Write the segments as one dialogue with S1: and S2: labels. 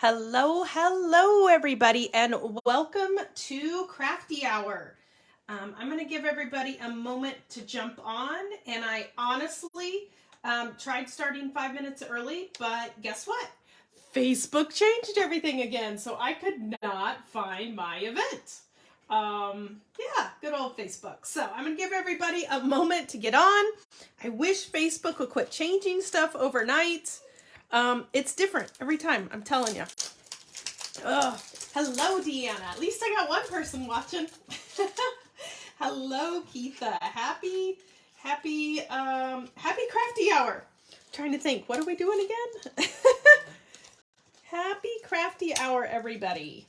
S1: Hello, everybody, and welcome to Crafty Hour. I'm going to give everybody a moment to jump on, and I honestly tried starting 5 minutes early, but guess what? Facebook changed everything again, so I could not find my event. Yeah, good old Facebook. So I'm going to give everybody a moment to get on. I wish Facebook would quit changing stuff overnight. It's different every time, I'm telling you. Hello, Deanna. At least I got one person watching. Hello, Keitha. Happy Crafty Hour. I'm trying to think, what are we doing again? Happy Crafty Hour, everybody.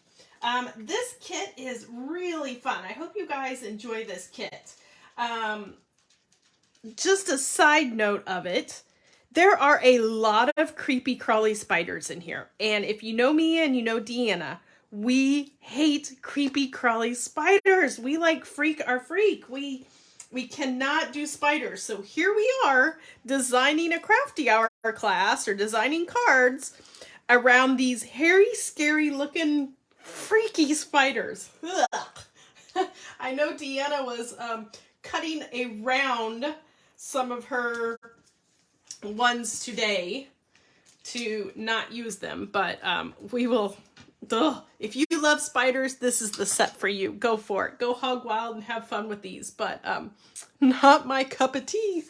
S1: This kit is really fun. I hope you guys enjoy this kit. Just a side note of it. There are a lot of creepy crawly spiders in here. And if you know me and you know Deanna, we hate creepy crawly spiders. We like freak our freak. We cannot do spiders. So here we are designing a Crafty Hour class or designing cards around these hairy, scary looking freaky spiders. Ugh. I know Deanna was cutting around some of her ones today to not use them, but we will. If you love spiders, this is the set for you. Go for it. Go hog wild and have fun with these, but not my cup of tea.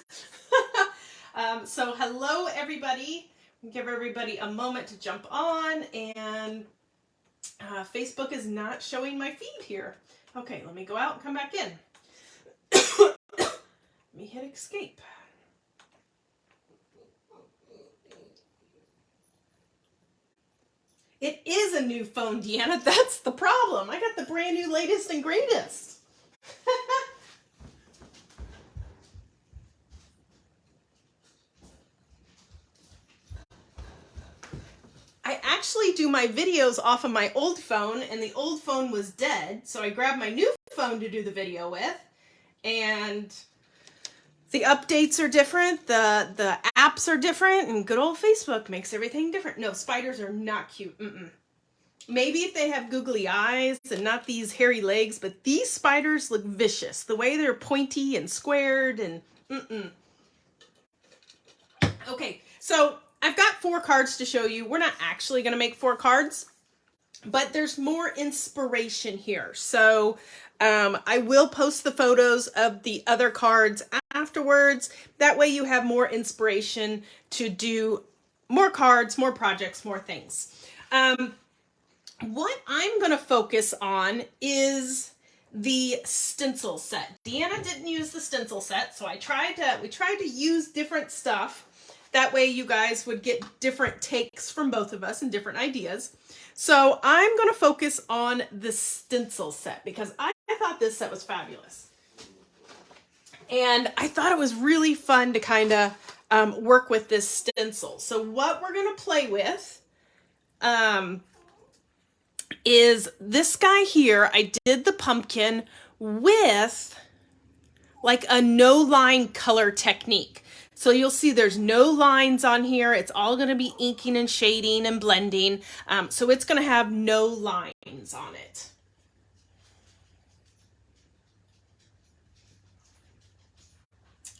S1: So hello, everybody. Give everybody a moment to jump on, and Facebook is not showing my feed here. Okay, let me go out and come back in. Let me hit escape. It is a new phone, Deanna. That's the problem. I got the brand new latest and greatest. I actually do my videos off of my old phone, and the old phone was dead, so I grabbed my new phone to do the video with, and the updates are different, the apps are different, and good old Facebook makes everything different. No, spiders are not cute. Maybe if they have googly eyes and not these hairy legs, but these spiders look vicious. The way they're pointy and squared and Okay, so I've got 4 cards to show you. We're not actually going to make 4 cards, but there's more inspiration here. So I will post the photos of the other cards afterwards. That way you have more inspiration to do more cards, more projects, more things. What I'm going to focus on is the stencil set. Deanna didn't use the stencil set, so we tried to use different stuff. That way you guys would get different takes from both of us and different ideas. So I'm going to focus on the stencil set because I thought this set was fabulous. And I thought it was really fun to kind of work with this stencil. So what we're going to play with is this guy here. I did the pumpkin with like a no line color technique. So you'll see there's no lines on here. It's all going to be inking and shading and blending. So it's going to have no lines on it.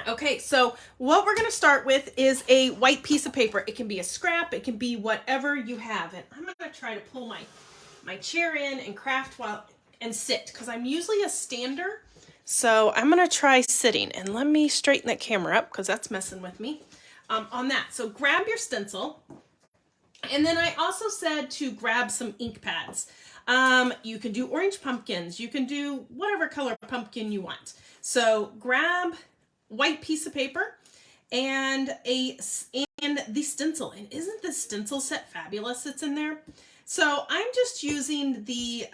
S1: Okay, so what we're going to start with is a white piece of paper. It can be a scrap. It can be whatever you have. And I'm going to try to pull my chair in and craft and sit because I'm usually a stander. So I'm going to try sitting, and let me straighten that camera up because that's messing with me on that. So grab your stencil. And then I also said to grab some ink pads. You can do orange pumpkins. You can do whatever color pumpkin you want. So grab white piece of paper and the stencil. And isn't the stencil set fabulous? It's in there. So I'm just using the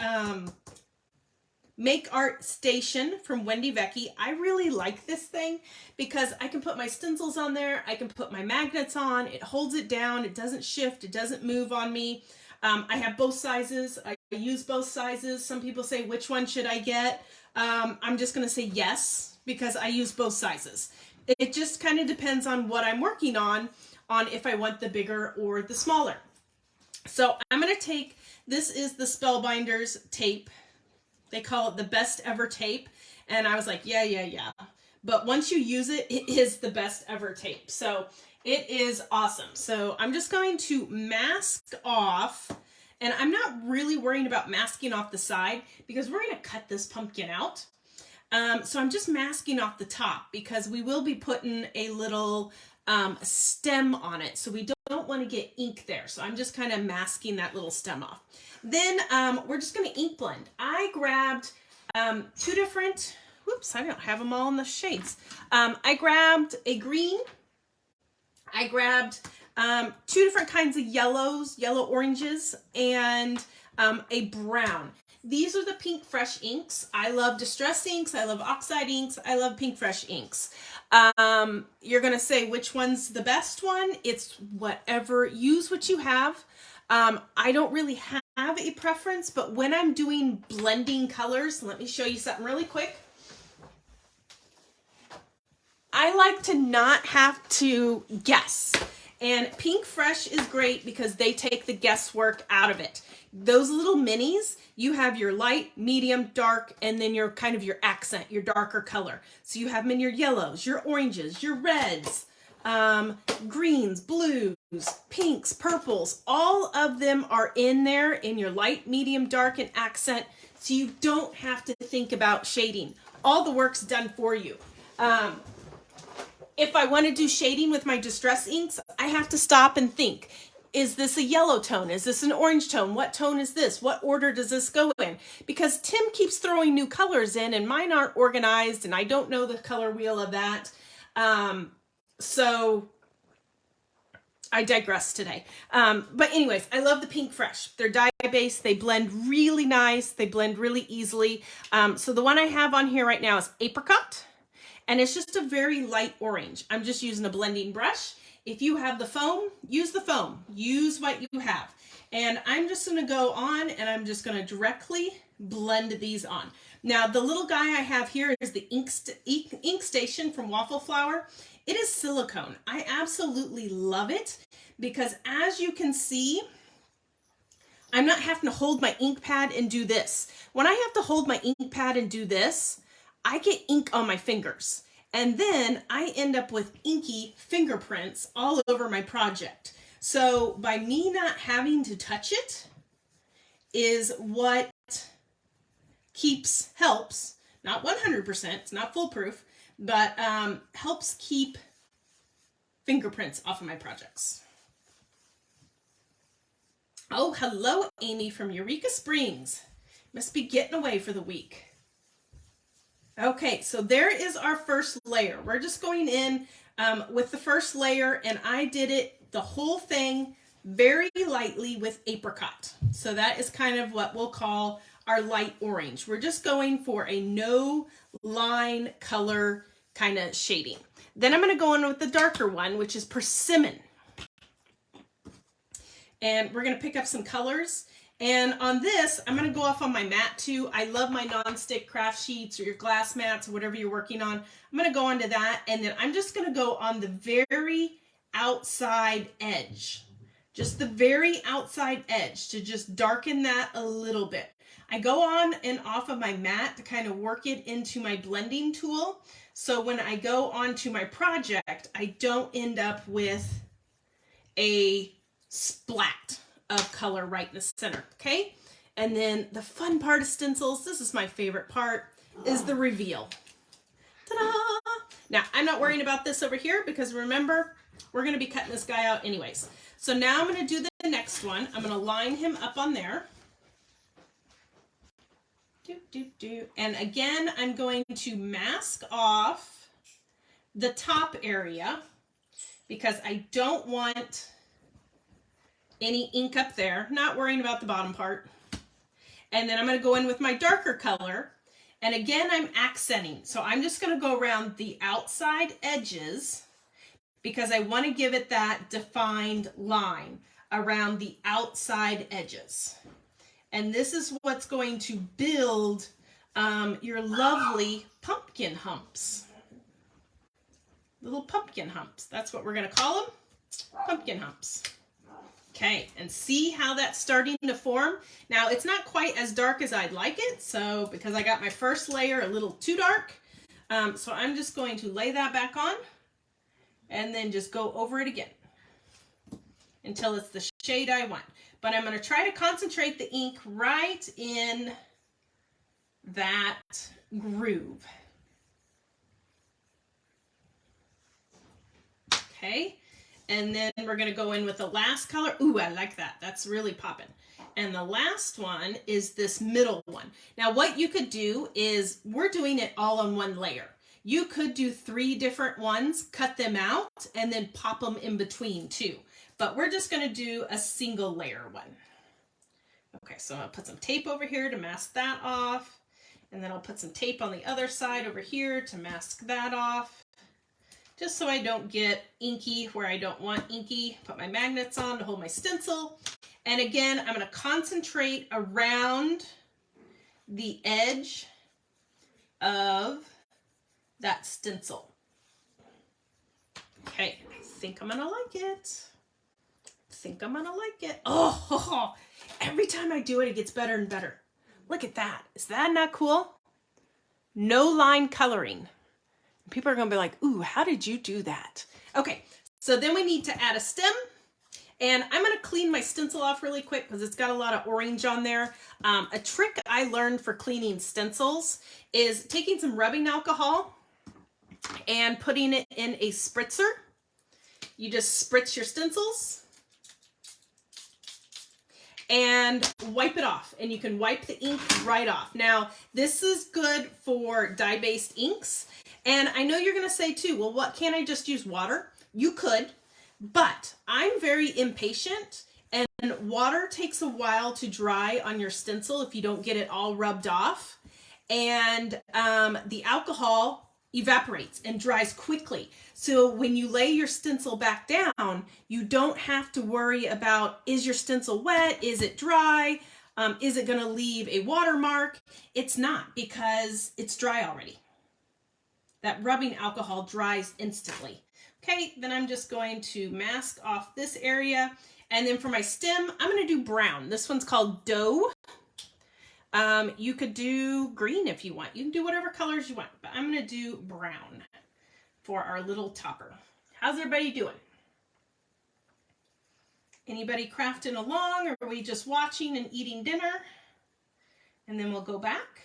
S1: Make Art Station from Wendy Vecchi. I really like this thing because I can put my stencils on there. I can put my magnets on. It holds it down. It doesn't shift. It doesn't move on me. I have both sizes. I use both sizes. Some people say, which one should I get? I'm just going to say yes because I use both sizes. It just kind of depends on what I'm working on if I want the bigger or the smaller. So I'm going to take, this is the Spellbinders tape. They call it the best ever tape. And I was like, yeah. But once you use it, it is the best ever tape. So it is awesome. So I'm just going to mask off, and I'm not really worrying about masking off the side because we're going to cut this pumpkin out. So I'm just masking off the top because we will be putting a little stem on it. So we don't want to get ink there. So I'm just kind of masking that little stem off. Then we're just going to ink blend. I grabbed two different, whoops, I don't have them all in the shades. I grabbed a green. I grabbed two different kinds of yellows, yellow oranges, and a brown. These are the Pink Fresh inks. I love Distress inks. I love Oxide inks. I love Pink Fresh inks. You're going to say which one's the best one. It's whatever. Use what you have. I don't really have a preference, but when I'm doing blending colors, let me show you something really quick. I like to not have to guess. And Pink Fresh is great because they take the guesswork out of it. Those little minis, you have your light, medium, dark, and then your kind of your accent, your darker color. So you have them in your yellows, your oranges, your reds, greens, blues, pinks, purples. All of them are in there in your light, medium, dark, and accent. So you don't have to think about shading. All the work's done for you. If I want to do shading with my Distress inks, I have to stop and think. Is this a yellow tone? Is this an orange tone? What tone is this? What order does this go in? Because Tim keeps throwing new colors in and mine aren't organized and I don't know the color wheel of that. So I digress today. But anyways, I love the Pink Fresh. They're dye-based. They blend really nice. They blend really easily. So the one I have on here right now is Apricot. And it's just a very light orange. I'm just using a blending brush. If you have the foam, use the foam. Use what you have. And I'm just going to go on and I'm just going to directly blend these on. Now, the little guy I have here is the ink Station from Waffle Flower. It is silicone. I absolutely love it because as you can see, I'm not having to hold my ink pad and do this. When I have to hold my ink pad and do this, I get ink on my fingers. And then I end up with inky fingerprints all over my project. So by me not having to touch it is what helps, not 100%, it's not foolproof, but helps keep fingerprints off of my projects. Oh, hello, Amy from Eureka Springs. Must be getting away for the week. Okay, so there is our first layer. We're just going in with the first layer, and I did it, the whole thing, very lightly with Apricot. So that is kind of what we'll call our light orange. We're just going for a no line color kind of shading. Then I'm going to go in with the darker one, which is Persimmon. And we're going to pick up some colors. And on this, I'm going to go off on my mat too. I love my non-stick craft sheets or your glass mats, or whatever you're working on. I'm going to go onto that, and then I'm just going to go on the very outside edge. Just the very outside edge to just darken that a little bit. I go on and off of my mat to kind of work it into my blending tool. So when I go onto my project, I don't end up with a splat of color right in the center, okay? And then the fun part of stencils, this is my favorite part, is the reveal. Ta-da! Now, I'm not worrying about this over here because remember, we're going to be cutting this guy out anyways. So now I'm going to do the next one. I'm going to line him up on there. And again, I'm going to mask off the top area because I don't want any ink up there, not worrying about the bottom part. And then I'm going to go in with my darker color. And again, I'm accenting. So I'm just going to go around the outside edges because I want to give it that defined line around the outside edges. And this is what's going to build your lovely pumpkin humps. Little pumpkin humps. That's what we're going to call them. Pumpkin humps. Okay, and see how that's starting to form? Now, it's not quite as dark as I'd like it, so because I got my first layer a little too dark, so I'm just going to lay that back on and then just go over it again until it's the shade I want. But I'm going to try to concentrate the ink right in that groove. Okay. And then we're going to go in with the last color. Ooh, I like that. That's really popping. And the last one is this middle one. Now, what you could do is, we're doing it all on one layer. You could do 3 different ones, cut them out, and then pop them in between too. But we're just going to do a single layer one. Okay, so I'll put some tape over here to mask that off. And then I'll put some tape on the other side over here to mask that off. Just so I don't get inky where I don't want inky. Put my magnets on to hold my stencil. And again, I'm going to concentrate around the edge of that stencil. Okay, I think I'm going to like it. Oh, every time I do it, it gets better and better. Look at that. Is that not cool? No line coloring. People are going to be like, ooh, how did you do that? Okay, so then we need to add a stem. And I'm going to clean my stencil off really quick because it's got a lot of orange on there. A trick I learned for cleaning stencils is taking some rubbing alcohol and putting it in a spritzer. You just spritz your stencils and wipe it off, and you can wipe the ink right off. Now, this is good for dye-based inks. And I know you're going to say too, well, what, can't I just use water? You could, but I'm very impatient, and water takes a while to dry on your stencil if you don't get it all rubbed off. And the alcohol evaporates and dries quickly. So when you lay your stencil back down, you don't have to worry about, is your stencil wet? Is it dry? Is it going to leave a watermark? It's not, because it's dry already. That rubbing alcohol dries instantly. Okay, then I'm just going to mask off this area. And then for my stem, I'm going to do brown. This one's called Dough. You could do green if you want. You can do whatever colors you want, but I'm going to do brown for our little topper. How's everybody doing? Anybody crafting along, or are we just watching and eating dinner? And then we'll go back,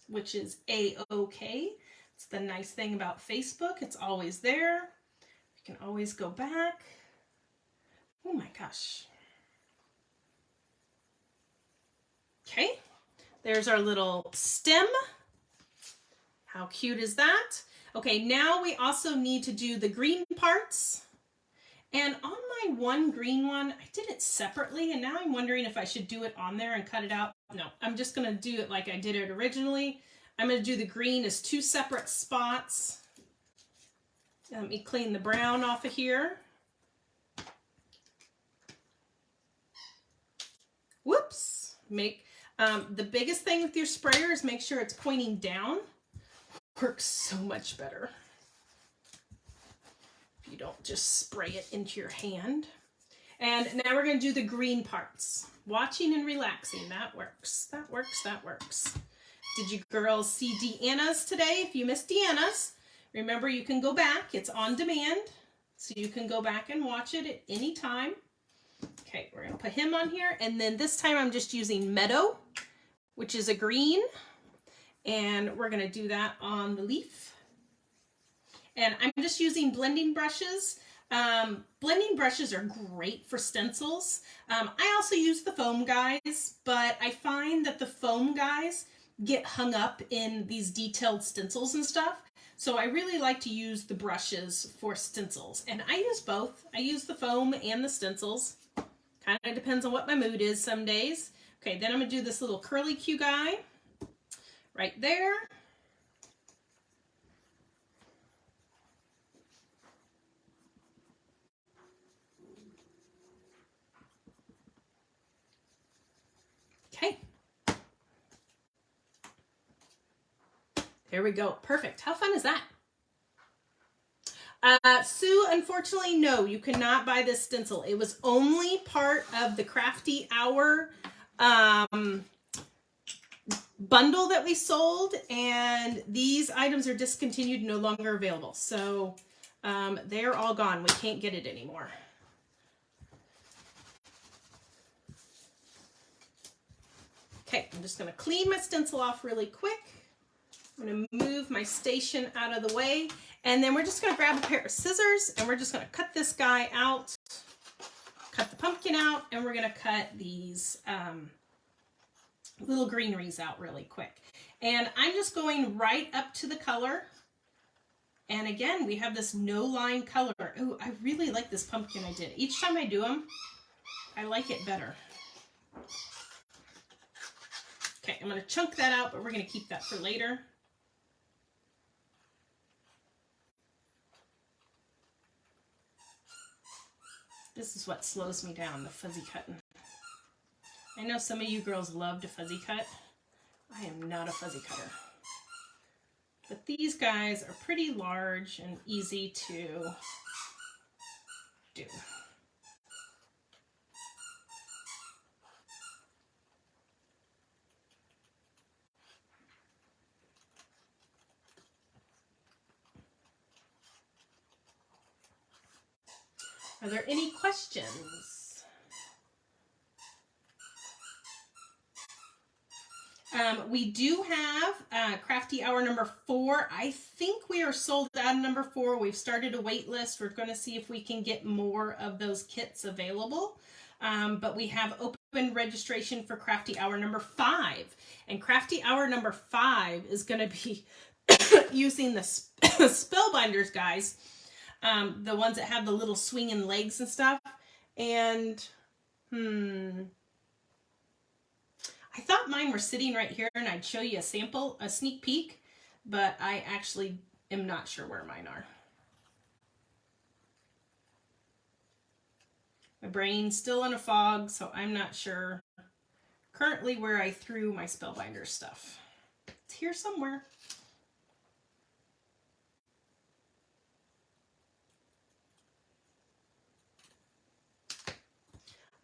S1: which is A-OK. It's the nice thing about Facebook. It's always there. You can always go back. Oh my gosh. Okay, there's our little stem. How cute is that? Okay, now we also need to do the green parts. And on my one green one, I did it separately, and now I'm wondering if I should do it on there and cut it out. No, I'm just going to do it like I did it originally. I'm going to do the green as 2 separate spots. Let me clean the brown off of here. Whoops. The biggest thing with your sprayer is make sure it's pointing down. Works so much better if you don't just spray it into your hand. And now we're going to do the green parts. Watching and relaxing. That works. That works. That works. Did you girls see Deanna's today? If you missed Deanna's, remember you can go back. It's on demand, so you can go back and watch it at any time. Okay, we're going to put him on here. And then this time I'm just using Meadow, which is a green. And we're going to do that on the leaf. And I'm just using blending brushes. Blending brushes are great for stencils. I also use the foam guys, but I find that the foam guys get hung up in these detailed stencils and stuff. So I really like to use the brushes for stencils. And I use both. I use the foam and the stencils. Kind of depends on what my mood is some days. Okay, then I'm going to do this little curly Q guy right there. Okay. There we go. Perfect. How fun is that? Sue, unfortunately, no, you cannot buy this stencil. It was only part of the Crafty Hour bundle that we sold, and these items are discontinued, no longer available. So they're all gone. We can't get it anymore. Okay, I'm just going to clean my stencil off really quick. I'm going to move my station out of the way, and then we're just going to grab a pair of scissors, and we're just going to cut this guy out, cut the pumpkin out, and we're going to cut these little greeneries out really quick. And I'm just going right up to the color. And again, we have this no line color. Oh, I really like this pumpkin I did. Each time I do them, I like it better. Okay, I'm going to chunk that out, but we're going to keep that for later. This is what slows me down, the fuzzy cutting. I know some of you girls love to fuzzy cut. I am not a fuzzy cutter. But these guys are pretty large and easy to do. Are there any questions? We do have Crafty Hour number 4. I think we are sold out of number 4. We've started a wait list. We're going to see if we can get more of those kits available. But we have open registration for Crafty Hour number 5. And Crafty Hour number 5 is going to be using the Spellbinders, guys. The ones that have the little swinging legs and stuff. And, I thought mine were sitting right here and I'd show you a sample, a sneak peek, but I actually am not sure where mine are. My brain's still in a fog, so I'm not sure currently where I threw my Spellbinder stuff. It's here somewhere.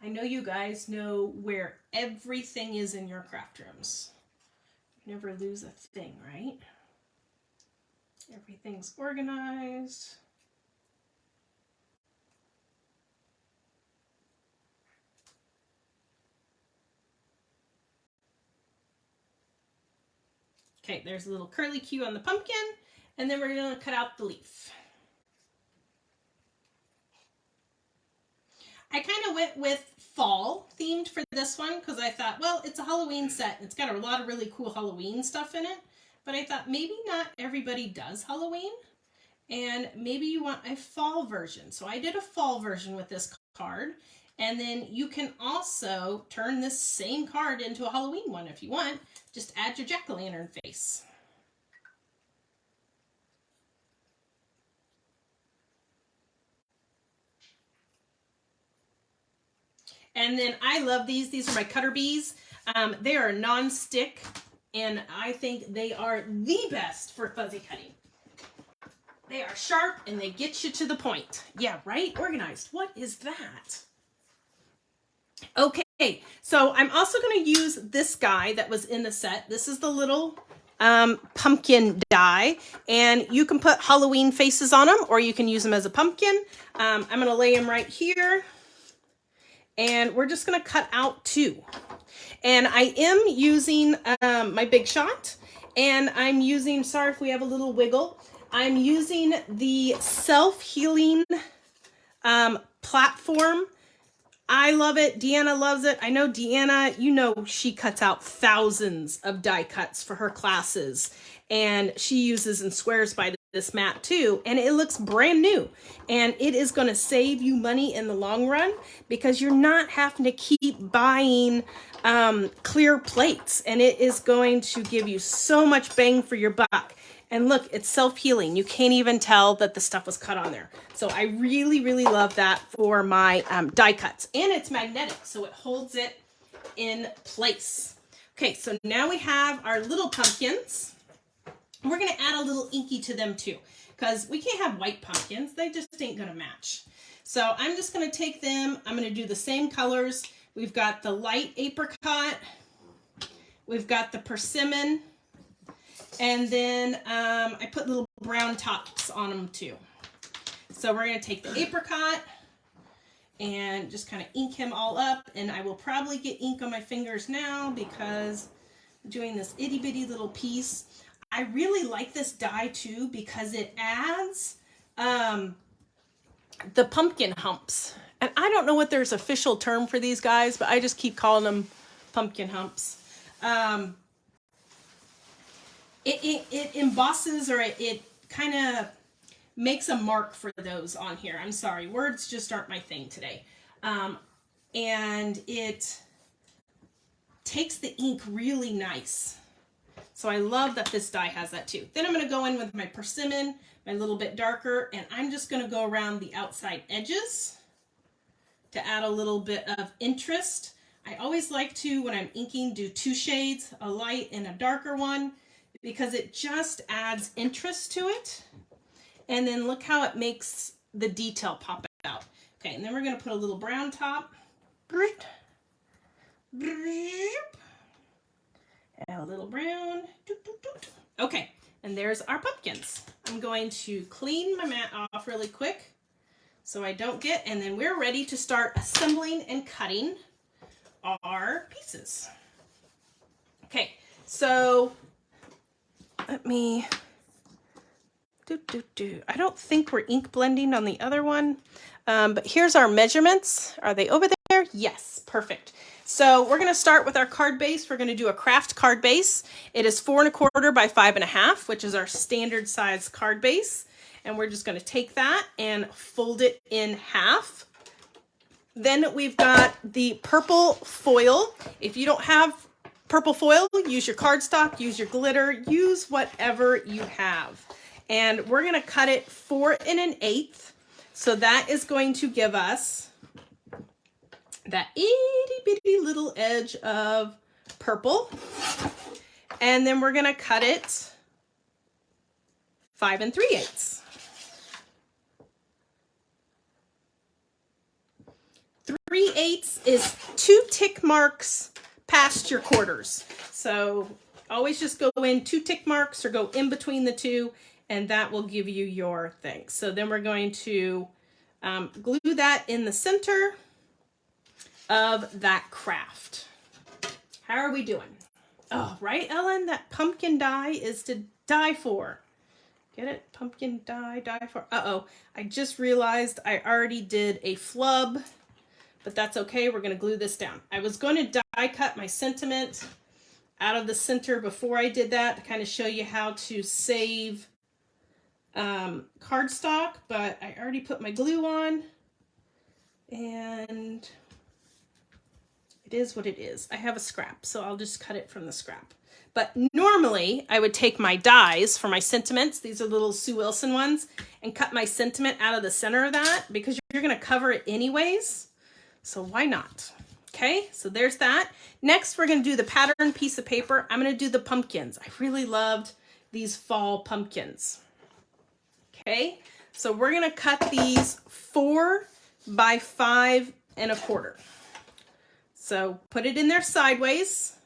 S1: I know you guys know where everything is in your craft rooms. You never lose a thing, right? Everything's organized. Okay, there's a little curly Q on the pumpkin, and then we're going to cut out the leaf. I kind of went with fall themed for this one because I thought, well, it's a Halloween set. It's got a lot of really cool Halloween stuff in it. But I thought maybe not everybody does Halloween. And maybe you want a fall version. So I did a fall version with this card. And then you can also turn this same card into a Halloween one if you want. Just add your jack-o'-lantern face. And then I love these. These are my cutter bees. They are non-stick, and I think they are the best for fuzzy cutting. They are sharp, and they get you to the point. Yeah, right? Organized. What is that? Okay, so I'm also going to use this guy that was in the set. This is the little pumpkin die, and you can put Halloween faces on them, or you can use them as a pumpkin. I'm going to lay them right here. And we're just going to cut out 2. And I am using my Big Shot. And I'm using, sorry if we have a little wiggle, I'm using the self-healing platform. I love it. Deanna loves it. I know Deanna, you know, she cuts out thousands of die cuts for her classes. And she uses and swears by this mat too, and it looks brand new, and it is going to save you money in the long run because you're not having to keep buying clear plates, and it is going to give you so much bang for your buck. And look, it's self-healing. You can't even tell that the stuff was cut on there. So I really, really love that for my die cuts, and it's magnetic, so it holds it in place. Okay, so now we have our little pumpkins. We're going to add a little inky to them too, because we can't have white pumpkins. They just ain't gonna match. So I'm just gonna take them, I'm gonna do the same colors. We've got the light apricot, we've got the persimmon, and then I put little brown tops on them too. So we're gonna take the apricot and just kind of ink him all up, and I will probably get ink on my fingers now because I'm doing this itty bitty little piece. I really like this die too because it adds the pumpkin humps. And I don't know what there's official term for these guys, but I just keep calling them pumpkin humps. It embosses, or it kind of makes a mark for those on here. I'm sorry, words just aren't my thing today. And it takes the ink really nice. So I love that this die has that too. Then I'm going to go in with my persimmon, my little bit darker, and I'm just going to go around the outside edges to add a little bit of interest. I always like to, when I'm inking, do two shades, a light and a darker one, because it just adds interest to it. And then look how it makes the detail pop out. Okay, and then we're going to put a little brown top. Add a little brown. Okay, and there's our pumpkins. I'm going to clean my mat off really quick so I don't get, and then we're ready to start assembling and cutting our pieces. Okay, so let me I don't think we're ink blending on the other one, but here's our measurements. Are they over there? Yes, perfect. So we're going to start with our card base. We're going to do a craft card base. It is 4 1/4 by 5 1/2, which is our standard size card base. And we're just going to take that and fold it in half. Then we've got the purple foil. If you don't have purple foil, use your cardstock, use your glitter, use whatever you have. And we're going to cut it 4 1/8. So that is going to give us that itty bitty little edge of purple. And then we're going to cut it 5 3/8. 3/8 is 2 tick marks past your quarters. So always just go in 2 tick marks or go in between the two, and that will give you your thing. So then we're going to glue that in the center of that craft. How are we doing? Oh, right, Ellen? That pumpkin die is to die for. Get it? Pumpkin die, die for. Uh-oh. I just realized I already did a flub, but that's okay. We're going to glue this down. I was going to die cut my sentiment out of the center before I did that to kind of show you how to save cardstock, but I already put my glue on, and it is what it is. I have a scrap, so I'll just cut it from the scrap. But normally I would take my dies for my sentiments, these are little Sue Wilson ones, and cut my sentiment out of the center of that because you're going to cover it anyways. So why not? Okay, so there's that. Next, we're going to do the pattern piece of paper. I'm going to do the pumpkins. I really loved these fall pumpkins. Okay, so we're going to cut these 4 by 5 1/4. So put it in there sideways.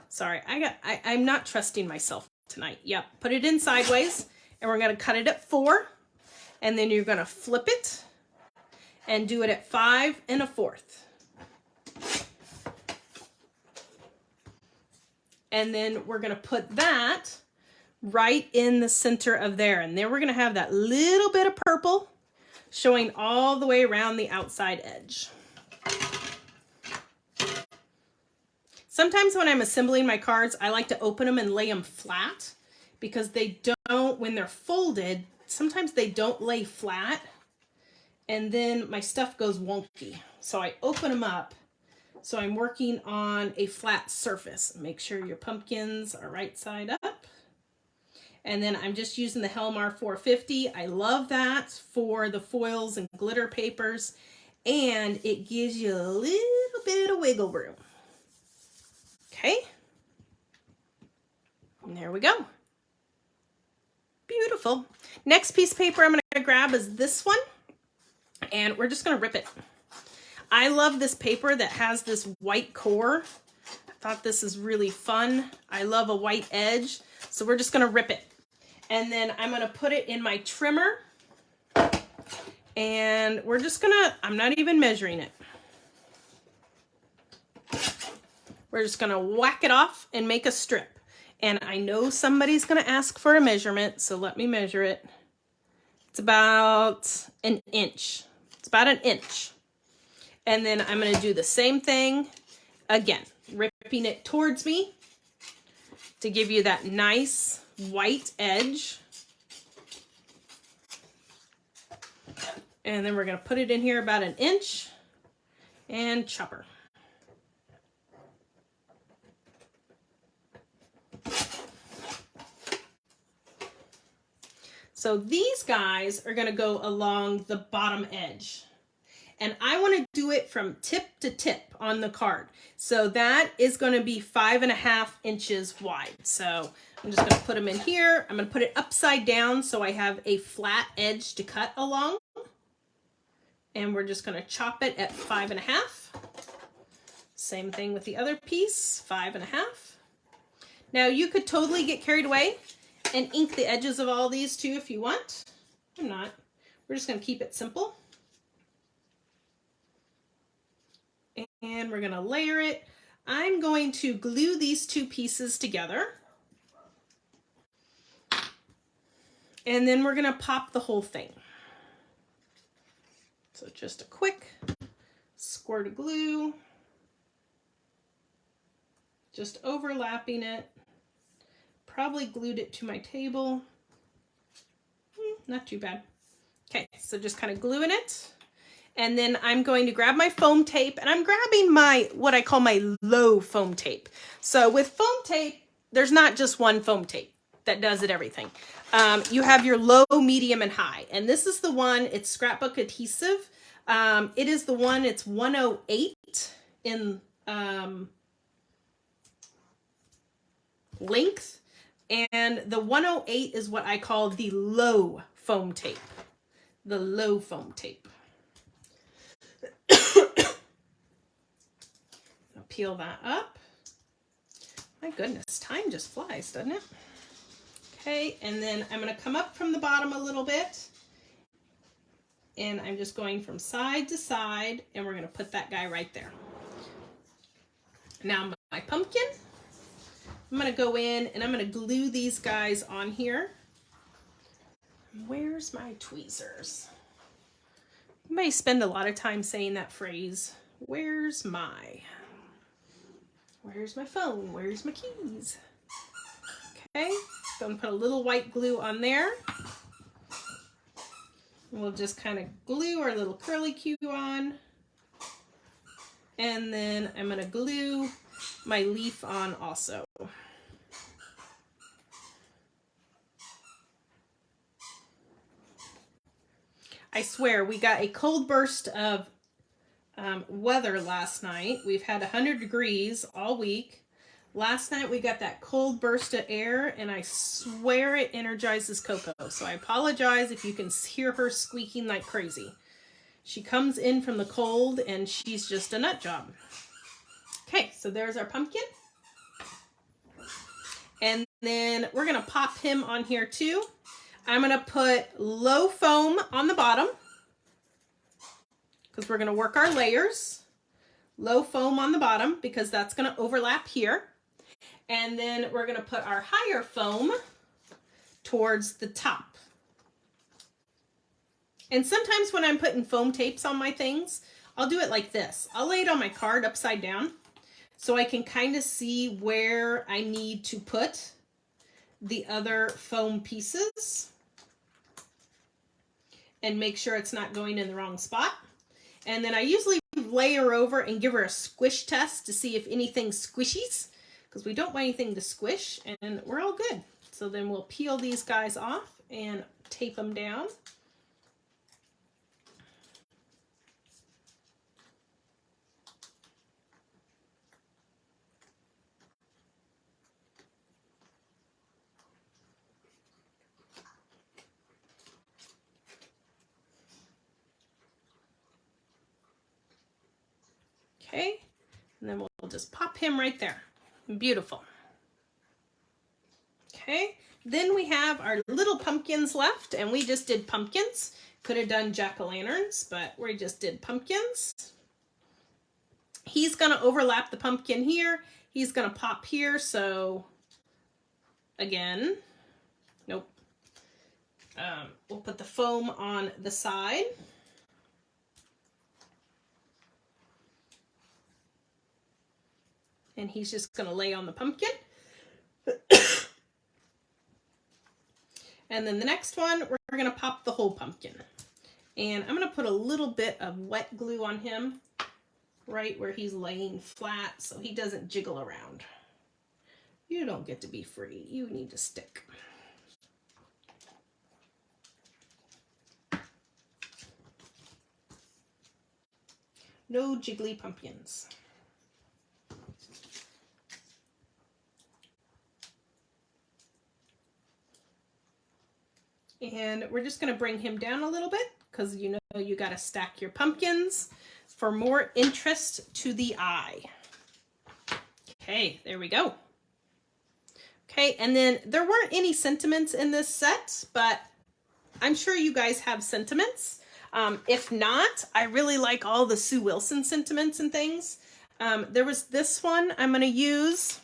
S1: Sorry, I'm not trusting myself tonight. Yep, put it in sideways, and we're going to cut it at 4, and then you're going to flip it and do it at 5 1/4. And then we're going to put that right in the center of there. And then we're going to have that little bit of purple showing all the way around the outside edge. Sometimes when I'm assembling my cards, I like to open them and lay them flat because they don't, when they're folded, sometimes they don't lay flat. And then my stuff goes wonky. So I open them up. So I'm working on a flat surface. Make sure your pumpkins are right side up. And then I'm just using the Helmar 450. I love that for the foils and glitter papers. And it gives you a little bit of wiggle room. Okay. And there we go. Beautiful. Next piece of paper I'm going to grab is this one, and we're just going to rip it. I love this paper that has this white core. I thought this is really fun. I love a white edge, so we're just going to rip it. And then I'm going to put it in my trimmer, and we're just going to, I'm not even measuring it. We're just going to whack it off and make a strip. And I know somebody's going to ask for a measurement, so let me measure it. It's about an inch. It's about an inch. And then I'm going to do the same thing again, ripping it towards me to give you that nice white edge. And then we're going to put it in here about an inch and chopper. So these guys are going to go along the bottom edge. And I want to do it from tip to tip on the card. So that is going to be 5.5 inches wide. So I'm just going to put them in here. I'm going to put it upside down so I have a flat edge to cut along. And we're just going to chop it at 5.5. Same thing with the other piece, 5.5. Now you could totally get carried away and ink the edges of all these too if you want. I'm not. We're just going to keep it simple. And we're going to layer it. I'm going to glue these two pieces together. And then we're going to pop the whole thing. So just a quick squirt of glue. Just overlapping it. Probably glued it to my table. Not too bad. Okay, so just kind of gluing it. And then I'm going to grab my foam tape, and I'm grabbing my, what I call my low foam tape. So with foam tape, there's not just one foam tape that does it everything. You have your low, medium, and high. And this is the one, it's scrapbook adhesive. It is the one, it's 108 in length. And the 108 is what I call the low foam tape. The low foam tape. I'll peel that up. My goodness, time just flies, doesn't it? Okay, and then I'm going to come up from the bottom a little bit. And I'm just going from side to side, and we're going to put that guy right there. Now my pumpkin, I'm going to go in and I'm going to glue these guys on here. Where's my tweezers? You may spend a lot of time saying that phrase. Where's my phone? Where's my keys? Okay, so I'm going to put a little white glue on there. We'll just kind of glue our little curly Q on. And then I'm going to glue my leaf on also. I swear, we got a cold burst of weather last night. We've had 100 degrees all week. Last night we got that cold burst of air, and I swear it energizes Coco. So I apologize if you can hear her squeaking like crazy. She comes in from the cold, and she's just a nut job. Okay, so there's our pumpkin. And then we're going to pop him on here too. I'm going to put low foam on the bottom because we're going to work our layers. Low foam on the bottom because that's going to overlap here. And then we're going to put our higher foam towards the top. And sometimes when I'm putting foam tapes on my things, I'll do it like this. I'll lay it on my card upside down so I can kind of see where I need to put the other foam pieces and make sure it's not going in the wrong spot. And then I usually layer over and give her a squish test to see if anything squishies, because we don't want anything to squish, and we're all good. So then we'll peel these guys off and tape them down. Okay, and then we'll just pop him right there. Beautiful. Okay, then we have our little pumpkins left, and we just did pumpkins. Could have done jack-o'-lanterns, but we just did pumpkins. He's going to overlap the pumpkin here. He's going to pop here, so again, nope. We'll put the foam on the side. And he's just going to lay on the pumpkin. And then the next one, we're going to pop the whole pumpkin. And I'm going to put a little bit of wet glue on him right where he's laying flat so he doesn't jiggle around. You don't get to be free. You need to stick. No jiggly pumpkins. And we're just going to bring him down a little bit because you know you got to stack your pumpkins for more interest to the eye. Okay, there we go. Okay, and then there weren't any sentiments in this set, but I'm sure you guys have sentiments. If not, I really like all the Sue Wilson sentiments and things. There was this one I'm going to use,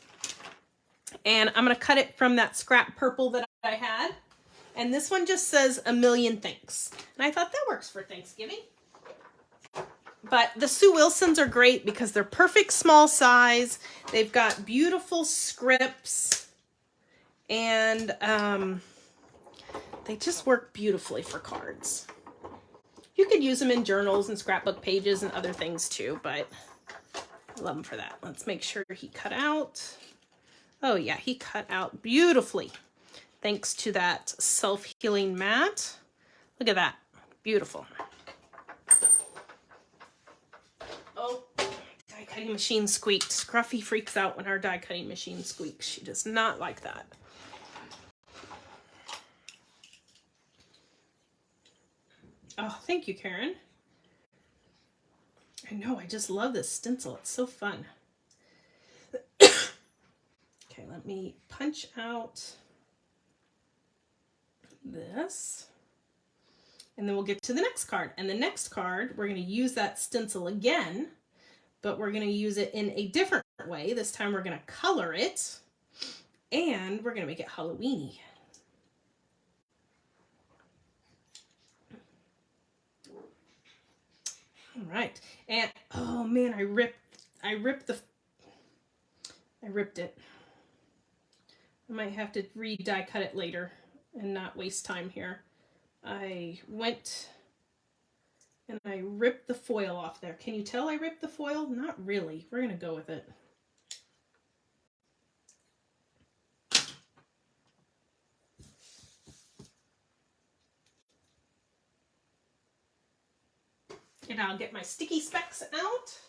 S1: and I'm going to cut it from that scrap purple that I had. And this one just says "a million thanks." And I thought that works for Thanksgiving. But the Sue Wilsons are great because they're perfect small size. They've got beautiful scripts. And they just work beautifully for cards. You could use them in journals and scrapbook pages and other things too, but I love them for that. Let's make sure he cut out. Oh yeah, he cut out beautifully. Thanks to that self-healing mat. Look at that. Beautiful. Oh, die cutting machine squeaked. Scruffy freaks out when our die cutting machine squeaks. She does not like that. Oh, thank you, Karen. I know, I just love this stencil. It's so fun. Okay, let me punch out this. And then we'll get to the next card. And the next card, we're going to use that stencil again, but we're going to use it in a different way. This time we're going to color it, and we're going to make it Halloween-y. All right. And oh man, I ripped it. I might have to re-die cut it later and not waste time here. I went and I ripped the foil off there. Can you tell I ripped the foil? Not really. We're going to go with it. And I'll get my sticky specks out.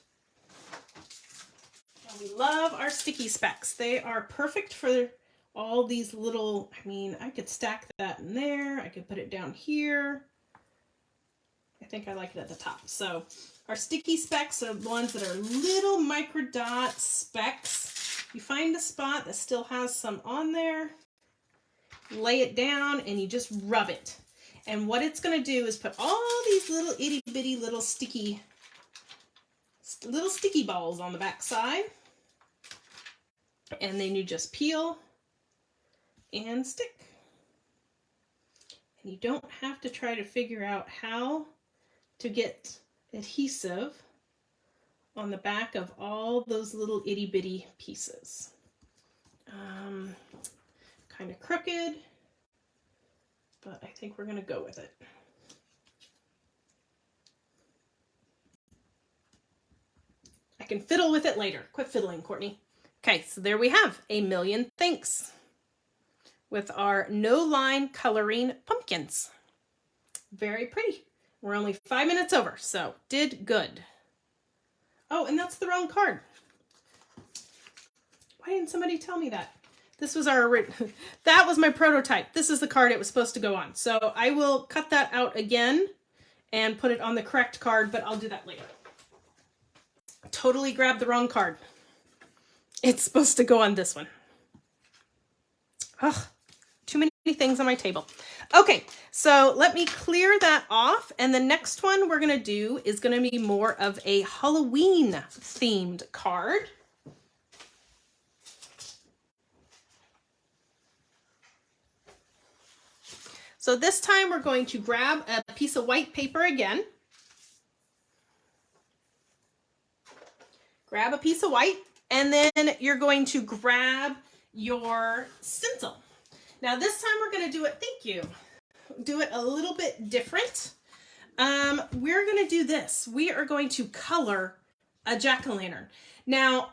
S1: And we love our sticky specks. They are perfect for all these little, I mean, I could stack that in there. I could put it down here. I think I like it at the top. So our sticky specks are the ones that are little micro dot specks. You find a spot that still has some on there, lay it down, and you just rub it. And what it's going to do is put all these little itty bitty little sticky balls on the back side. And then you just peel and stick. And you don't have to try to figure out how to get adhesive on the back of all those little itty bitty pieces. Kind of crooked, but I think we're going to go with it. I can fiddle with it later. Quit fiddling, Kourtney. Okay, so there we have a million thanks with our no line coloring pumpkins. Very pretty. We're only 5 minutes over, so did good. Oh, and that's the wrong card. Why didn't somebody tell me that? This was that was my prototype. This is the card it was supposed to go on. So I will cut that out again and put it on the correct card, but I'll do that later. Totally grabbed the wrong card. It's supposed to go on this one. Ugh, too many things on my table. Okay, so let me clear that off. And the next one we're going to do is going to be more of a Halloween themed card. So this time we're going to grab a piece of white paper again. Grab a piece of white, and then you're going to grab your stencil. Now this time we're going to do it, thank you, do it a little bit different. We're going to do this. We are going to color a jack-o'-lantern. Now,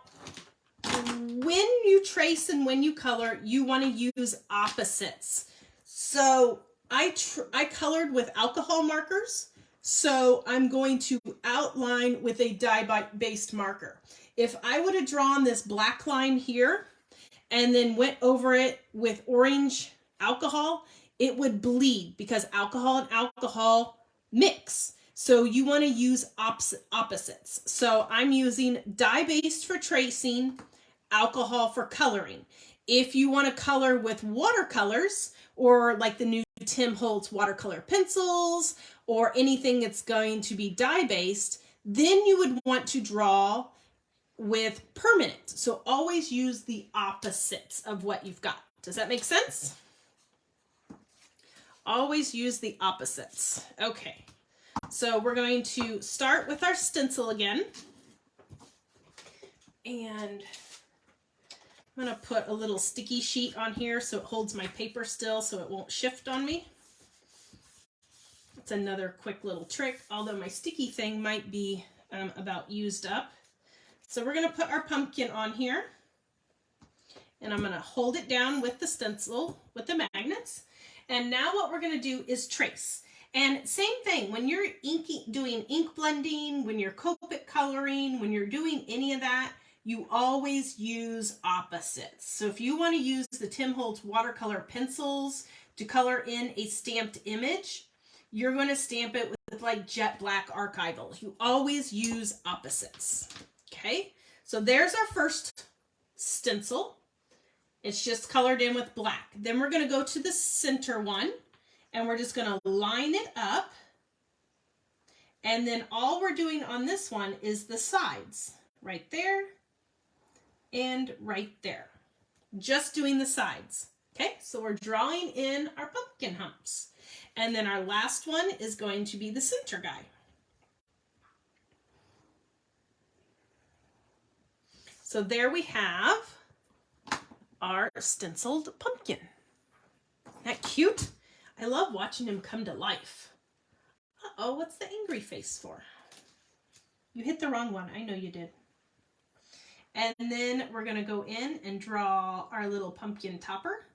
S1: when you trace and when you color, you want to use opposites. So I colored with alcohol markers. So I'm going to outline with a dye-based marker. If I would have drawn this black line here and then went over it with orange alcohol, it would bleed because alcohol and alcohol mix. So you want to use opposites. So I'm using dye-based for tracing, alcohol for coloring. If you want to color with watercolors, or like the new Tim Holtz watercolor pencils, or anything that's going to be dye-based, then you would want to draw with permanent. So always use the opposites of what you've got. Does that make sense? Always use the opposites. Okay, so we're going to start with our stencil again. And I'm going to put a little sticky sheet on here so it holds my paper still so it won't shift on me. It's another quick little trick, although my sticky thing might be about used up. So we're going to put our pumpkin on here, and I'm going to hold it down with the stencil, with the magnets. And now what we're going to do is trace. And same thing, when you're doing ink blending, when you're Copic coloring, when you're doing any of that, you always use opposites. So if you want to use the Tim Holtz watercolor pencils to color in a stamped image, you're going to stamp it with like jet black archival. You always use opposites. Okay, so there's our first stencil. It's just colored in with black. Then we're going to go to the center one, and we're just going to line it up. And then all we're doing on this one is the sides, right there and right there. Just doing the sides. Okay, so we're drawing in our pumpkin humps. And then our last one is going to be the center guy. So there we have our stenciled pumpkin. Isn't that cute? I love watching him come to life. Uh-oh, what's the angry face for? You hit the wrong one. I know you did. And then we're going to go in and draw our little pumpkin topper.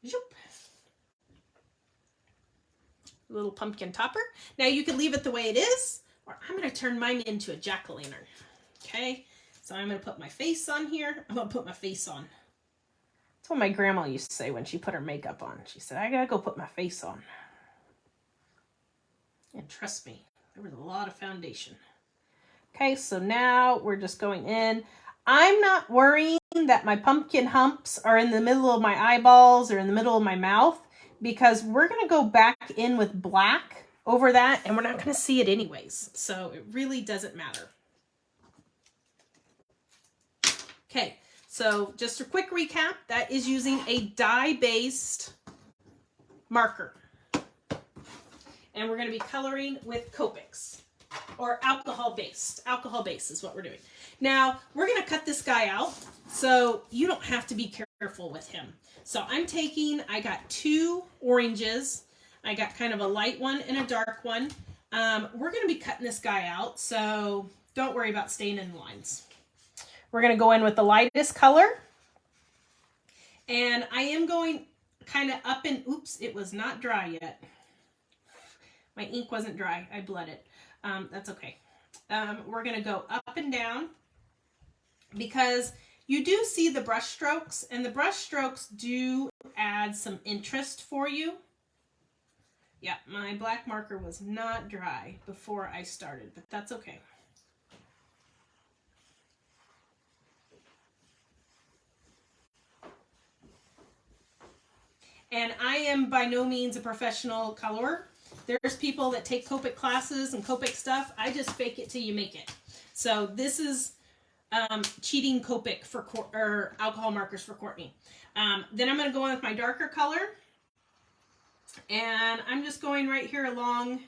S1: Zoop. Little pumpkin topper. Now you can leave it the way it is, or I'm going to turn mine into a jack-o'-lantern. Okay, so I'm going to put my face on here. I'm going to put my face on. That's what my grandma used to say when she put her makeup on. She said, I got to go put my face on. And trust me, there was a lot of foundation. Okay, so now we're just going in. I'm not worrying that my pumpkin humps are in the middle of my eyeballs or in the middle of my mouth, because we're going to go back in with black over that, and we're not going to see it anyways. So it really doesn't matter. Okay, so just a quick recap. That is using a dye-based marker. And we're going to be coloring with Copics, or alcohol-based. Alcohol-based is what we're doing. Now, we're going to cut this guy out, so you don't have to be careful with him. So I got 2 oranges. I got kind of a light one and a dark one. We're going to be cutting this guy out, so don't worry about staying in the lines. We're going to go in with the lightest color. And I am going kind of up and, oops, it was not dry yet. My ink wasn't dry. I bled it. That's okay. We're going to go up and down, because you do see the brush strokes, and the brush strokes do add some interest for you. Yeah, my black marker was not dry before I started, but that's okay. And I am by no means a professional colorer. There's people that take Copic classes and Copic stuff. I just fake it till you make it. So this is cheating Copic for or alcohol markers for Kourtney. Then I'm going to go in with my darker color. And I'm just going right here along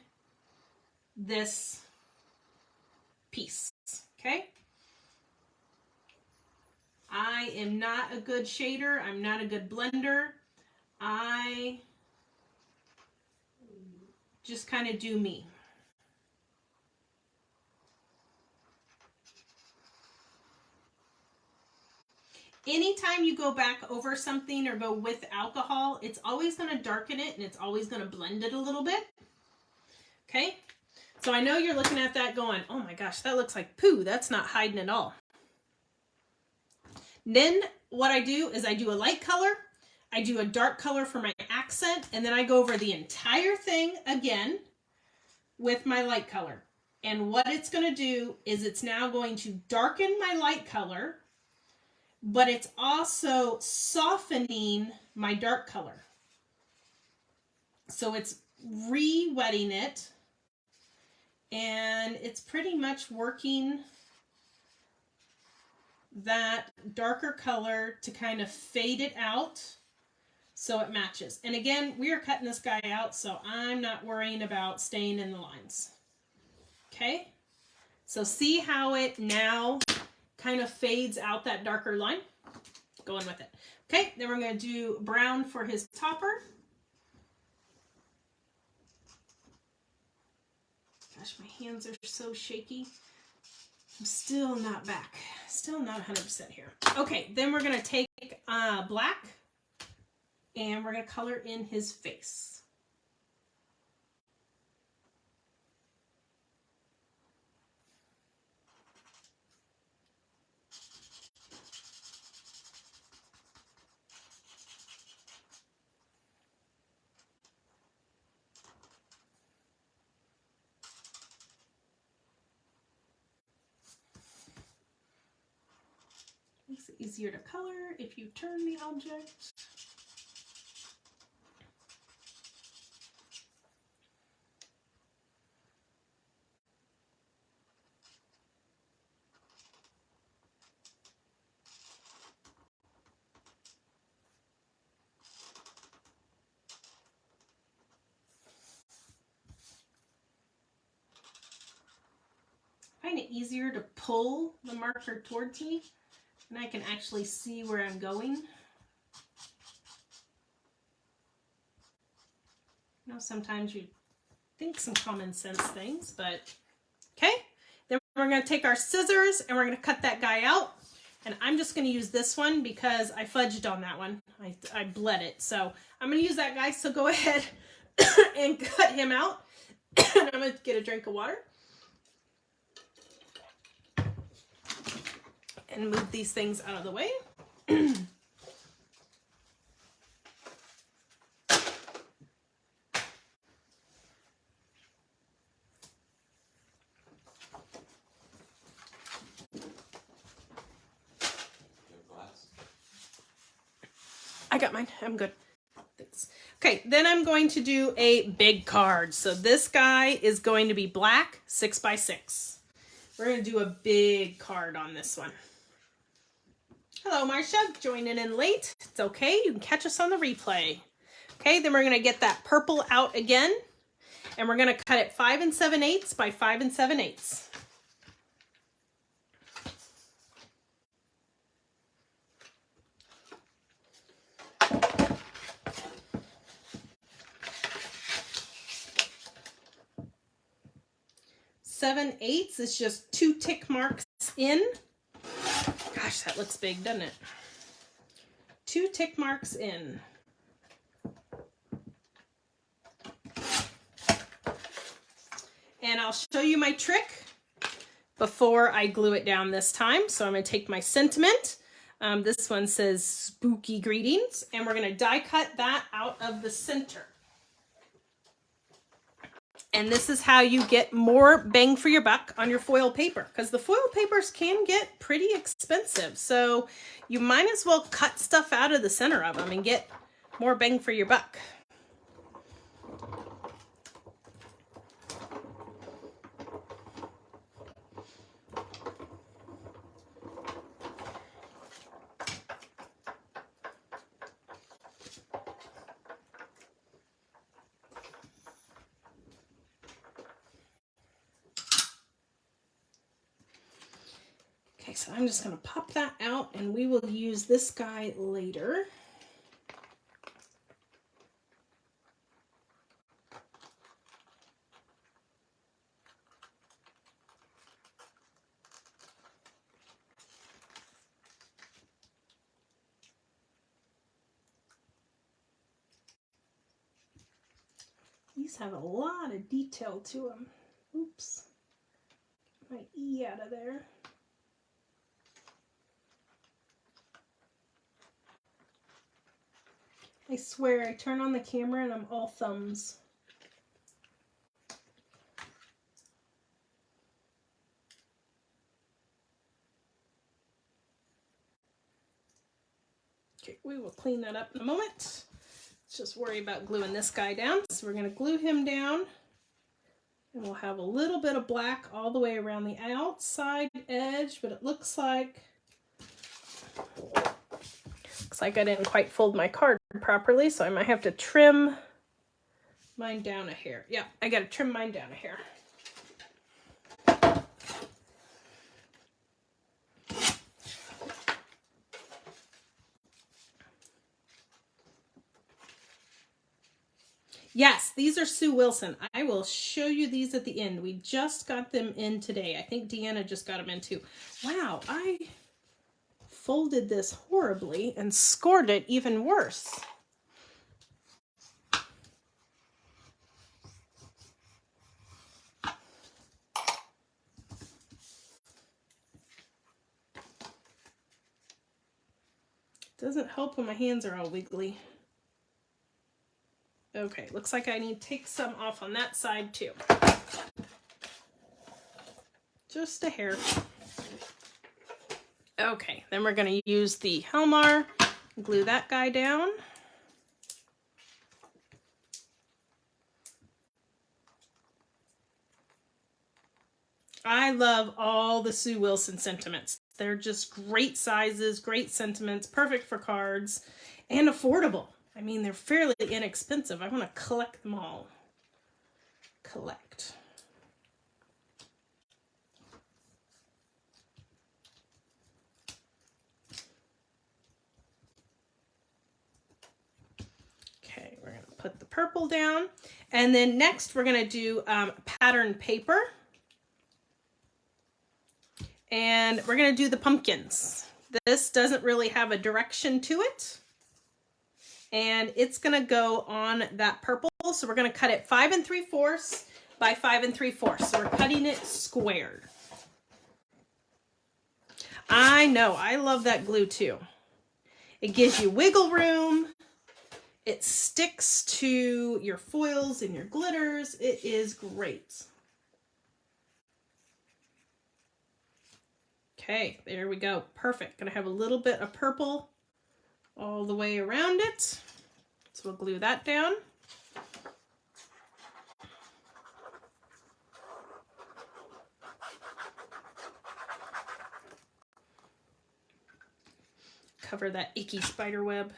S1: this piece. Okay? I am not a good shader. I'm not a good blender. I just kind of do me. Anytime you go back over something or go with alcohol, it's always going to darken it and it's always going to blend it a little bit. Okay? So I know you're looking at that going, oh my gosh, that looks like poo. That's not hiding at all. Then what I do is I do a light color, I do a dark color for my accent, and then I go over the entire thing again with my light color. And what it's going to do is it's now going to darken my light color, but it's also softening my dark color. So it's re-wetting it, and it's pretty much working that darker color to kind of fade it out so it matches. And again, we are cutting this guy out, so I'm not worrying about staying in the lines. Okay? So see how it now kind of fades out that darker line? Going with it. Okay, then we're going to do brown for his topper. Gosh, my hands are so shaky. I'm still not back. Still not 100% here. Okay, then we're going to take black and we're going to color in his face. Makes it easier to color if you turn the object. I find it easier to pull the marker towards me, and I can actually see where I'm going. You know, sometimes you think some common sense things, but okay. Then we're going to take our scissors and we're going to cut that guy out. And I'm just going to use this one because I fudged on that one. I bled it. So I'm going to use that guy. So go ahead and cut him out. And I'm going to get a drink of water. And move these things out of the way. I got mine. I'm good. Thanks. Okay, then I'm going to do a big card. So this guy is going to be black, 6x6. We're going to do a big card on this one. Hello, Marcia. Joining in late. It's okay. You can catch us on the replay. Okay, then we're going to get that purple out again. And we're going to cut it 5 7/8 by 5 7/8. Seven eighths is just 2 tick marks in. Gosh, that looks big, doesn't it? 2 tick marks in. And I'll show you my trick before I glue it down this time. So I'm going to take my sentiment. This one says spooky greetings. And we're going to die cut that out of the center. And this is how you get more bang for your buck on your foil paper, because the foil papers can get pretty expensive. So you might as well cut stuff out of the center of them and get More bang for your buck. Okay, so I'm just going to pop that out and we will use this guy later. These have a lot of detail to them. Oops. Get my E out of there. I swear, I turn on the camera and I'm all thumbs. Okay, we will clean that up in a moment. Let's just worry about gluing this guy down. So we're going to glue him down. And we'll have a little bit of black all the way around the outside edge, but it looks like I didn't quite fold my card properly, so I might have to trim mine down a hair. Yeah, I got to trim mine down a hair. Yes, these are Sue Wilson. I will show you these at the end. We just got them in today. I think Deanna just got them in too. Wow, I folded this horribly and scored it even worse. Doesn't help when my hands are all wiggly. Okay, looks like I need to take some off on that side too. Just a hair. Okay, then we're going to use the Helmar, glue that guy down. I love all the Sue Wilson sentiments. They're just great sizes, great sentiments, perfect for cards, and affordable. I mean, they're fairly inexpensive. I want to collect them all. Collect. Okay, we're going to put the purple down. And then next we're going to do pattern paper. And we're going to do the pumpkins. This doesn't really have a direction to it. And it's going to go on that purple. So we're going to cut it 5 3/4 by 5 3/4. So we're cutting it squared. I know, I love that glue too. It gives you wiggle room. It sticks to your foils and your glitters. It is great. Okay, there we go. Perfect. Gonna have a little bit of purple all the way around it. So we'll glue that down. Cover that icky spider web.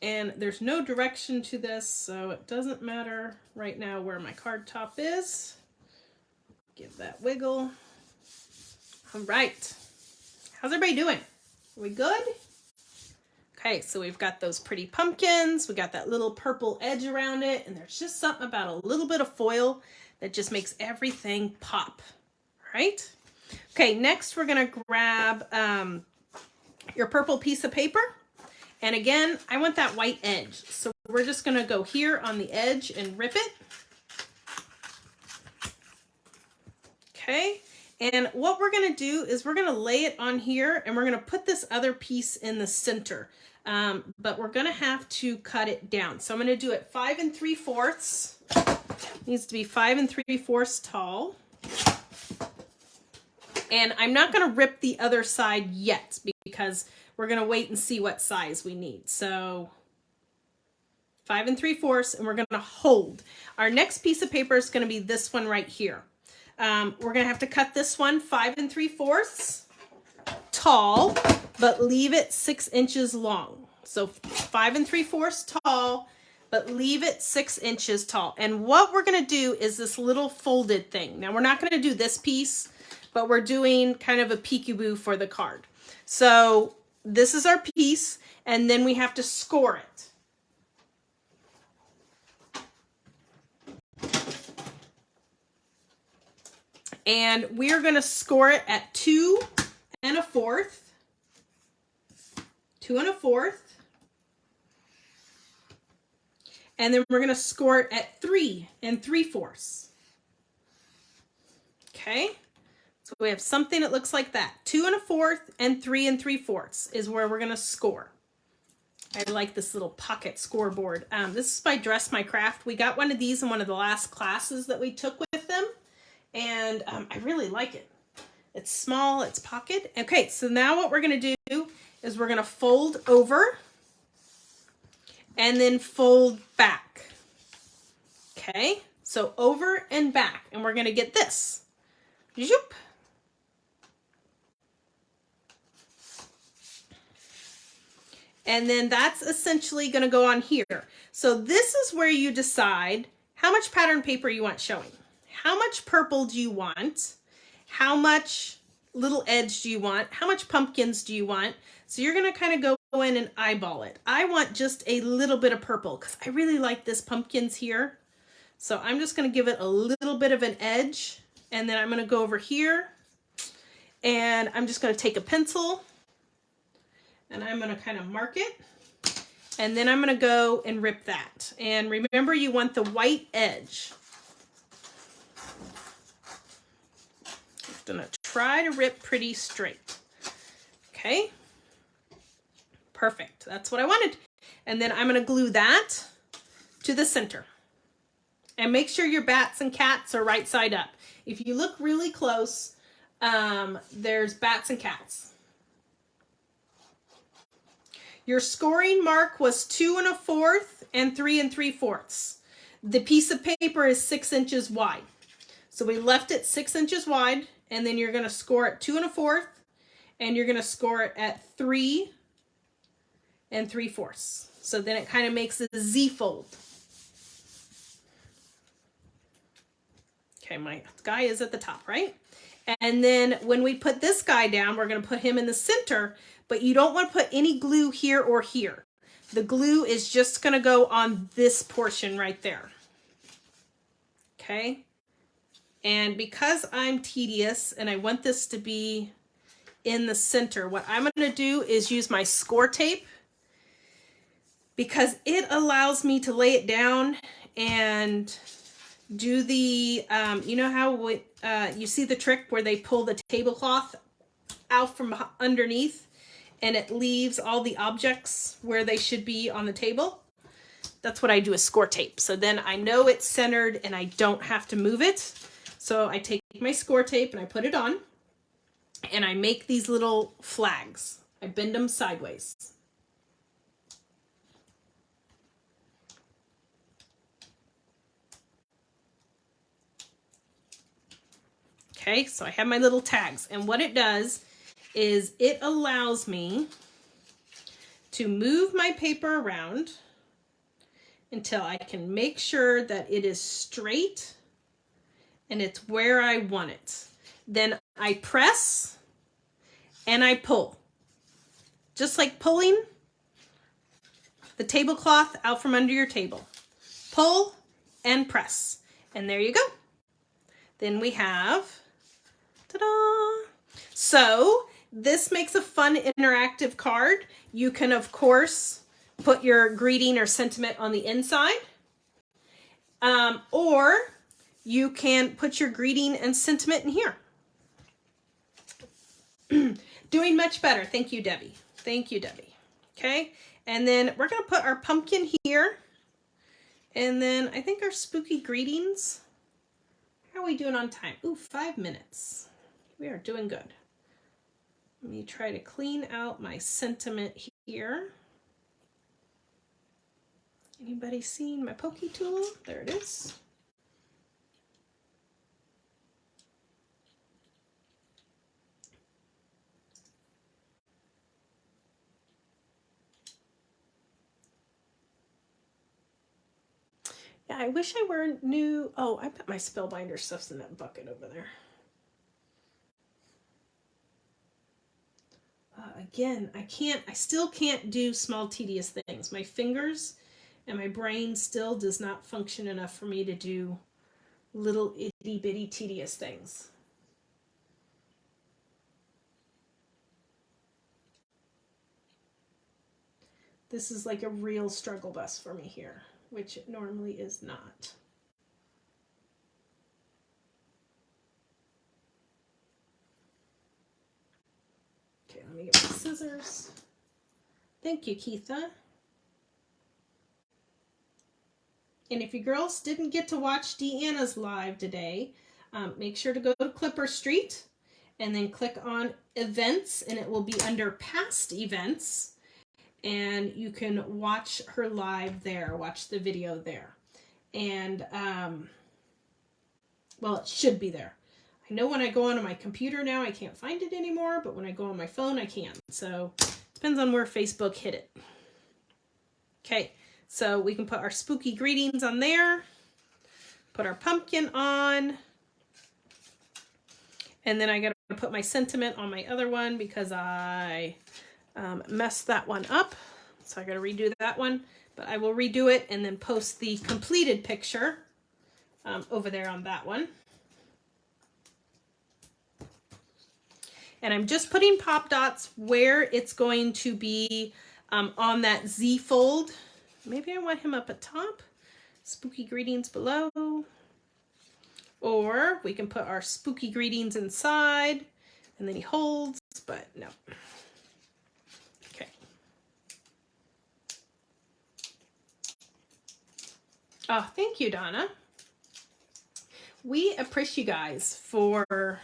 S1: And there's no direction to this, so it doesn't matter right now where my card top is. Give that wiggle. All right. How's everybody doing? Are we good? Okay, so we've got those pretty pumpkins. We got that little purple edge around it, and there's just something about a little bit of foil that just makes everything pop, right? Okay, next we're gonna grab your purple piece of paper. And again, I want that white edge. So we're just gonna go here on the edge and rip it. Okay, and what we're gonna do is we're gonna lay it on here and we're gonna put this other piece in the center. But we're gonna have to cut it down. So I'm gonna do it 5 3/4. Needs to be 5 3/4 tall. And I'm not gonna rip the other side yet because we're going to wait and see what size we need. So 5 3/4, and we're going to hold. Our next piece of paper is going to be this one right here. We're going to have to cut this one 5 3/4 tall, but leave it 6 inches long. So 5 3/4 tall, but leave it 6 inches tall. And what we're going to do is this little folded thing. Now we're not going to do this piece, but we're doing kind of a peekaboo for the card. So this is our piece, and then we have to score it. And we're going to score it at 2 1/4. 2 1/4. And then we're going to score it at 3 3/4. Okay. So we have something that looks like that. 2 1/4 and 3 3/4 is where we're going to score. I like this little pocket scoreboard. This is by Dress My Craft. We got one of these in one of the last classes that we took with them. And I really like it. It's small, it's pocket. Okay, so now what we're going to do is we're going to fold over and then fold back. Okay, so over and back. And we're going to get this. Zoop. And then that's essentially going to go on here. So this is where you decide how much pattern paper you want showing. How much purple do you want? How much little edge do you want? How much pumpkins do you want? So you're going to kind of go in and eyeball it. I want just a little bit of purple because I really like this pumpkins here. So I'm just going to give it a little bit of an edge. And then I'm going to go over here. And I'm just going to take a pencil. And I'm going to kind of mark it. And then I'm going to go and rip that. And remember, you want the white edge. I'm going to try to rip pretty straight. Okay. Perfect. That's what I wanted. And then I'm going to glue that to the center. And make sure your bats and cats are right side up. If you look really close, there's bats and cats. Your scoring mark was 2 1/4 and 3 3/4. The piece of paper is 6 inches wide. So we left it 6 inches wide, and then you're going to score it 2 1/4, and you're going to score it at 3 3/4. So then it kind of makes a Z fold. Okay, my guy is at the top, right? And then when we put this guy down, we're going to put him in the center, but you don't want to put any glue here or here. The glue is just going to go on this portion right there. Okay? And because I'm tedious and I want this to be in the center, what I'm going to do is use my score tape because it allows me to lay it down and do the, you know how you see the trick where they pull the tablecloth out from underneath and it leaves all the objects where they should be on the table? That's what I do with score tape. So then I know it's centered and I don't have to move it. So I take my score tape and I put it on and I make these little flags. I bend them sideways. Okay, so I have my little tags, and what it does is it allows me to move my paper around until I can make sure that it is straight and it's where I want it. Then I press and I pull. Just like pulling the tablecloth out from under your table. Pull and press. And there you go. Then we have, ta-da! So this makes a fun interactive card. You can, of course, put your greeting or sentiment on the inside. Or you can put your greeting and sentiment in here. Doing much better. Thank you, Debbie. Thank you, Debbie. Okay. And then we're going to put our pumpkin here. And then I think our spooky greetings. How are we doing on time? Ooh, 5 minutes. We are doing good. Let me try to clean out my sentiment here. Anybody seen my pokey tool? There it is. Yeah, I wish I were new. Oh, I put my spellbinder stuffs in that bucket over there. Again, I still can't do small tedious things. My fingers and my brain still does not function enough for me to do little itty bitty tedious things. This is like a real struggle bus for me here, which it normally is not. Okay, let me get my scissors. Thank you, Keitha. And if you girls didn't get to watch Deanna's live today, make sure to go to Clipper Street and then click on events, and it will be under past events. And you can watch her live there, watch the video there. And, well, it should be there. I know when I go onto my computer now, I can't find it anymore, but when I go on my phone, I can. So it depends on where Facebook hit it. Okay, so we can put our spooky greetings on there, put our pumpkin on, and then I got to put my sentiment on my other one because I messed that one up. So I got to redo that one, but I will redo it and then post the completed picture over there on that one. And I'm just putting pop dots where it's going to be on that Z fold. Maybe I want him up at top. Spooky greetings below. Or we can put our spooky greetings inside and then he holds, but no. Okay. Oh, thank you, Donna. We appreciate you guys for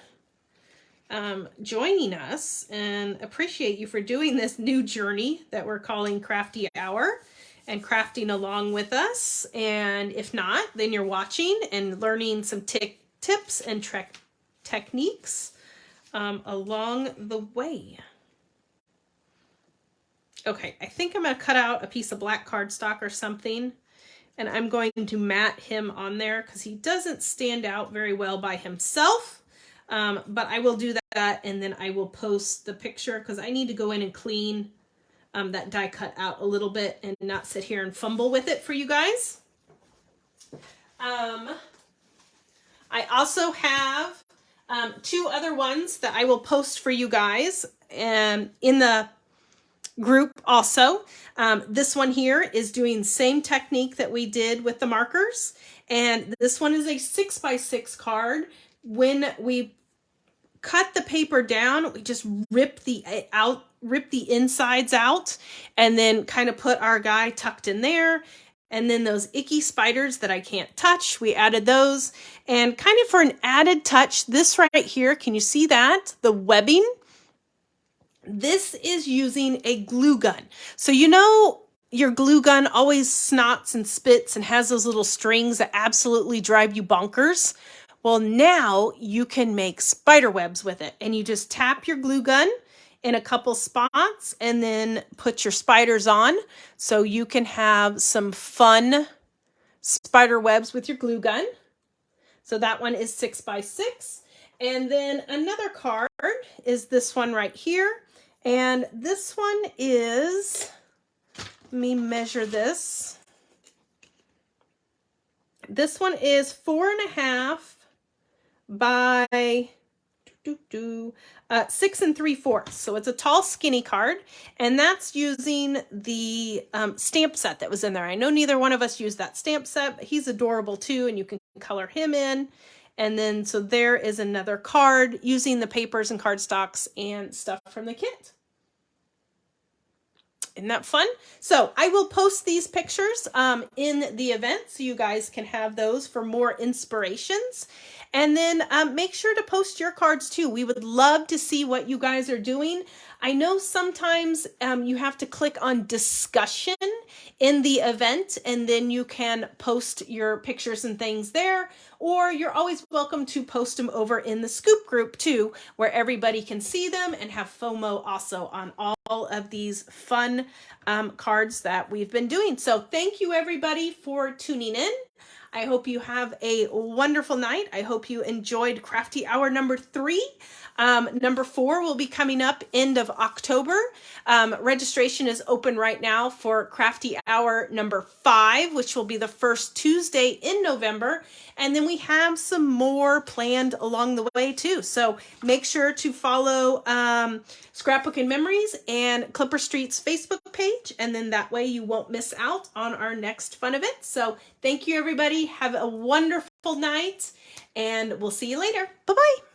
S1: joining us and appreciate you for doing this new journey that we're calling Crafty Hour and crafting along with us. And if not, then you're watching and learning some tips and techniques along the way. Okay, I think I'm going to cut out a piece of black cardstock or something, and I'm going to mat him on there because he doesn't stand out very well by himself. But I will do that, and then I will post the picture because I need to go in and clean that die cut out a little bit and not sit here and fumble with it for you guys. I also have two other ones that I will post for you guys in the group also. This one here is doing same technique that we did with the markers, and this one is a 6x6 card. When we cut the paper down, we just rip the insides out and then kind of put our guy tucked in there. And then those icky spiders that I can't touch, we added those. And kind of for an added touch, this right here, can you see that? The webbing. This is using a glue gun. So you know your glue gun always snots and spits and has those little strings that absolutely drive you bonkers. Well, now you can make spider webs with it, and you just tap your glue gun in a couple spots and then put your spiders on so you can have some fun spider webs with your glue gun. So that one is 6x6. And then another card is this one right here. And this one is, let me measure this. This one is 4.5 by 6 3/4. So it's a tall, skinny card, and that's using the stamp set that was in there. I know neither one of us used that stamp set, but he's adorable too, and you can color him in. And then, so there is another card using the papers and cardstocks and stuff from the kit. Isn't that fun? So I will post these pictures in the event so you guys can have those for more inspirations. And then make sure to post your cards too. We would love to see what you guys are doing. I know sometimes you have to click on discussion in the event, and then you can post your pictures and things there, or you're always welcome to post them over in the Scoop group too, where everybody can see them and have FOMO also on all of these fun cards that we've been doing. So thank you everybody for tuning in. I hope you have a wonderful night. I hope you enjoyed Crafty Hour number 3. Number 4 will be coming up end of October. Registration is open right now for Crafty Hour number 5, which will be the first Tuesday in November. And then we have some more planned along the way too. So make sure to follow Scrapbook-N-Memories and Clipper Street's Facebook page. And then that way you won't miss out on our next fun event. So thank you everybody. Have a wonderful night and we'll see you later. Bye-bye.